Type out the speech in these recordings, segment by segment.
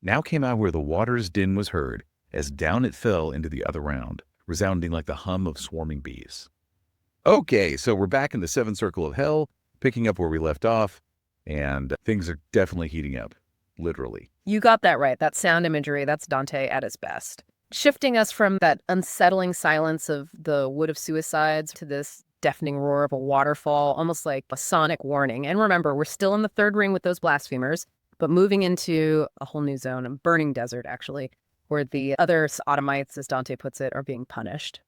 Now came out where the water's din was heard, as down it fell into the other round, resounding like the hum of swarming bees. Okay, so we're back in the seventh circle of hell, picking up where we left off, and things are definitely heating up, literally. You got that right. That sound imagery, that's Dante at his best. Shifting us from that unsettling silence of the Wood of Suicides to this deafening roar of a waterfall, almost like a sonic warning. And remember, we're still in the third ring with those blasphemers, but moving into a whole new zone, a burning desert, actually, where the other sodomites, as Dante puts it, are being punished.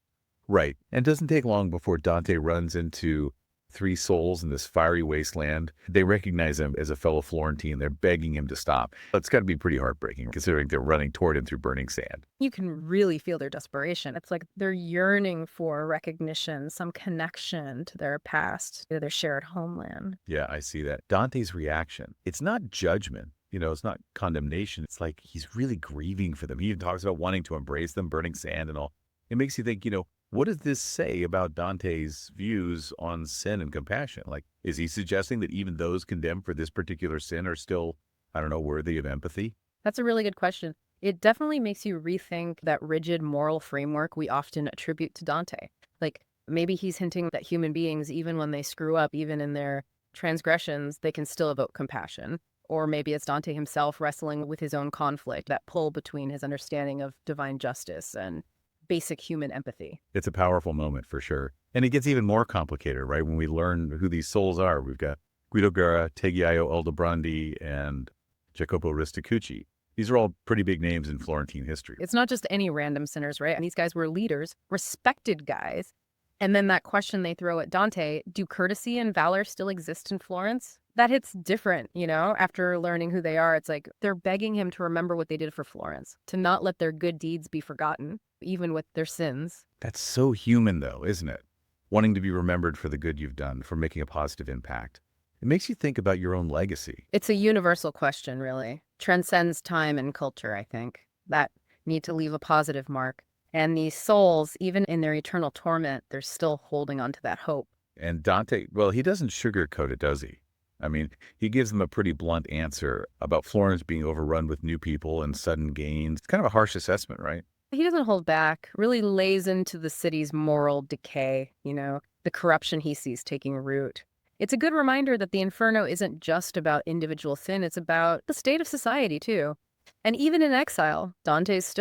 Right. And it doesn't take long before Dante runs into three souls in this fiery wasteland. They recognize him as a fellow Florentine. They're begging him to stop. It's got to be pretty heartbreaking considering they're running toward him through burning sand. You can really feel their desperation. It's like they're yearning for recognition, some connection to their past, to their shared homeland. Yeah, I see that. Dante's reaction, it's not judgment. It's not condemnation. It's like he's really grieving for them. He even talks about wanting to embrace them, burning sand and all. It makes you think, what does this say about Dante's views on sin and compassion? Like, is he suggesting that even those condemned for this particular sin are still, I don't know, worthy of empathy? That's a really good question. It definitely makes you rethink that rigid moral framework we often attribute to Dante. Like, maybe he's hinting that human beings, even when they screw up, even in their transgressions, they can still evoke compassion. Or maybe it's Dante himself wrestling with his own conflict, that pull between his understanding of divine justice and basic human empathy. It's a powerful moment for sure. And it gets even more complicated, right? When we learn who these souls are, we've got Guido Guerra, Tegghiaio Aldobrandi, and Jacopo Rusticucci. These are all pretty big names in Florentine history. It's not just any random sinners, right? And these guys were leaders, respected guys. And then that question they throw at Dante, do courtesy and valor still exist in Florence? That hits different, after learning who they are. It's like they're begging him to remember what they did for Florence, to not let their good deeds be forgotten, even with their sins. That's so human, though, isn't it? Wanting to be remembered for the good you've done, for making a positive impact. It makes you think about your own legacy. It's a universal question, really. Transcends time and culture, I think. That need to leave a positive mark. And these souls, even in their eternal torment, they're still holding on to that hope. And Dante, well, he doesn't sugarcoat it, does he? I mean, he gives them a pretty blunt answer about Florence being overrun with new people and sudden gains. It's kind of a harsh assessment, right? He doesn't hold back, really lays into the city's moral decay, the corruption he sees taking root. It's a good reminder that the Inferno isn't just about individual sin, it's about the state of society, too. And even in exile, Dante's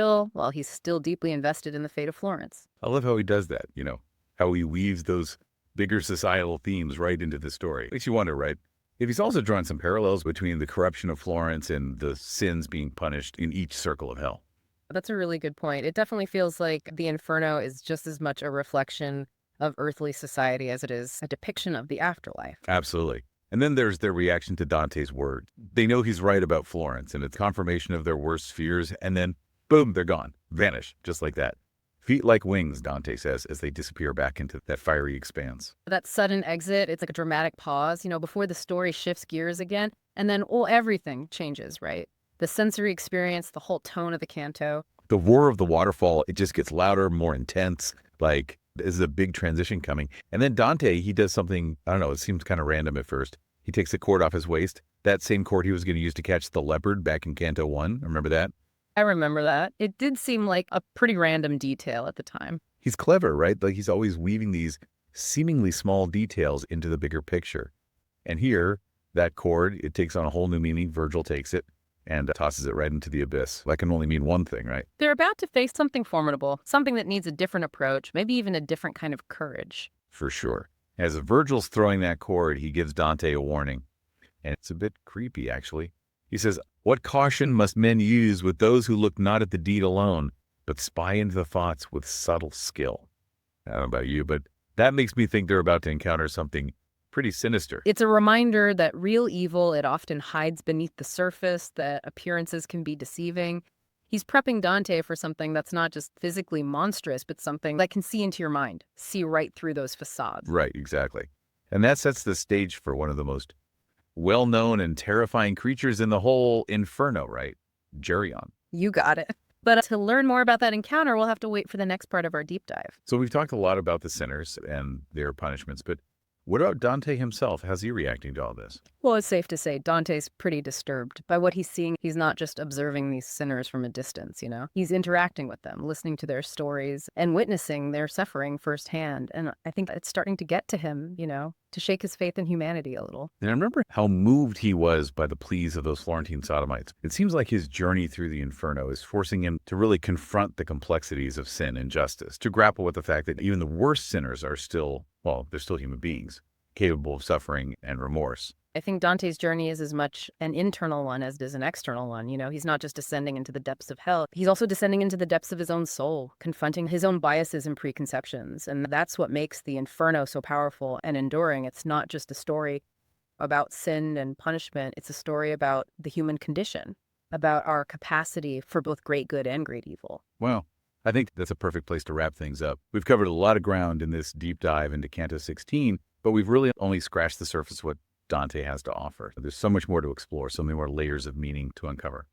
he's still deeply invested in the fate of Florence. I love how he does that, how he weaves those bigger societal themes right into the story. Makes you wonder, right? If he's also drawn some parallels between the corruption of Florence and the sins being punished in each circle of hell. That's a really good point. It definitely feels like the Inferno is just as much a reflection of earthly society as it is a depiction of the afterlife. Absolutely. And then there's their reaction to Dante's words. They know he's right about Florence, and it's confirmation of their worst fears, and then, boom, they're gone. Vanish, just like that. Feet like wings, Dante says, as they disappear back into that fiery expanse. That sudden exit, it's like a dramatic pause, before the story shifts gears again, and then, everything changes, right? The sensory experience, the whole tone of the canto. The roar of the waterfall, it just gets louder, more intense, like this is a big transition coming. And then Dante, he does something, I don't know, it seems kind of random at first. He takes the cord off his waist, that same cord he was going to use to catch the leopard back in Canto 1. Remember that? I remember that. It did seem like a pretty random detail at the time. He's clever, right? Like he's always weaving these seemingly small details into the bigger picture. And here, that cord, it takes on a whole new meaning. Virgil takes it and tosses it right into the abyss. That can only mean one thing, right? They're about to face something formidable, something that needs a different approach, maybe even a different kind of courage. For sure. As Virgil's throwing that cord, he gives Dante a warning. And it's a bit creepy, actually. He says, "What caution must men use with those who look not at the deed alone, but spy into the thoughts with subtle skill?" I don't know about you, but that makes me think they're about to encounter something pretty sinister. It's a reminder that real evil, it often hides beneath the surface, that appearances can be deceiving. He's prepping Dante for something that's not just physically monstrous, but something that can see into your mind, see right through those facades. Right, exactly. And that sets the stage for one of the most well-known and terrifying creatures in the whole Inferno, right? Geryon. You got it. But to learn more about that encounter, we'll have to wait for the next part of our deep dive. So we've talked a lot about the sinners and their punishments, but What about Dante himself? How's he reacting to all this? Well, it's safe to say Dante's pretty disturbed by what he's seeing. He's not just observing these sinners from a distance, you know? He's interacting with them, listening to their stories, and witnessing their suffering firsthand. And I think it's starting to get to him, you know, to shake his faith in humanity a little. And I remember how moved he was by the pleas of those Florentine sodomites. It seems like his journey through the Inferno is forcing him to really confront the complexities of sin and justice, to grapple with the fact that even the worst sinners are still, well, they're still human beings, capable of suffering and remorse. I think Dante's journey is as much an internal one as it is an external one. You know, he's not just descending into the depths of hell. He's also descending into the depths of his own soul, confronting his own biases and preconceptions. And that's what makes the Inferno so powerful and enduring. It's not just a story about sin and punishment. It's a story about the human condition, about our capacity for both great good and great evil. Well, I think that's a perfect place to wrap things up. We've covered a lot of ground in this deep dive into Canto 16, but we've really only scratched the surface of what Dante has to offer. There's so much more to explore, so many more layers of meaning to uncover.